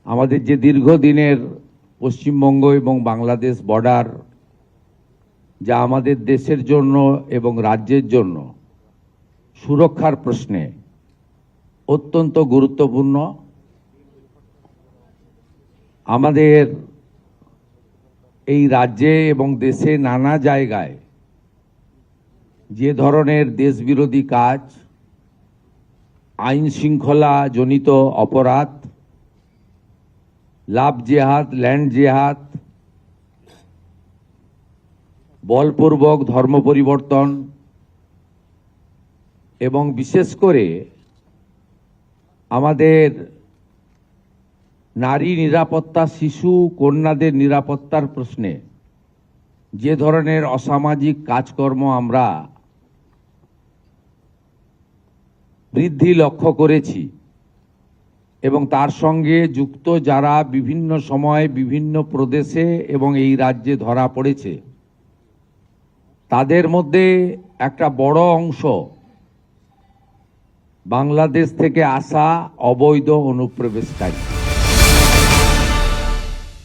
আমাদের যে দীর্ঘদিনের পশ্চিমবঙ্গ এবং বাংলাদেশ বর্ডার, যা আমাদের দেশের জন্য এবং রাজ্যের জন্য সুরক্ষার প্রশ্নে অত্যন্ত গুরুত্বপূর্ণ। আমাদের এই রাজ্যে এবং দেশে নানা জায়গায় যে ধরনের দেশবিরোধী কাজ, আইন শৃঙ্খলা জনিত অপরাধ, লাভ জেহাদ, ল্যান্ড জেহাদ, বলপূর্বক ধর্ম পরিবর্তন এবং বিশেষ করে আমাদের নারী নিরাপত্তা, শিশু কন্যাদের নিরাপত্তার প্রশ্নে যে ধরনের অসামাজিক কাজকর্ম আমরা বৃদ্ধি লক্ষ্য করেছি এবং তার সঙ্গে যুক্ত যারা বিভিন্ন সময় বিভিন্ন প্রদেশে এবং এই রাজ্যে ধরা পড়েছে, তাদের মধ্যে একটা বড় অংশ বাংলাদেশ থেকে আসা অবৈধ অনুপ্রবেশকারী।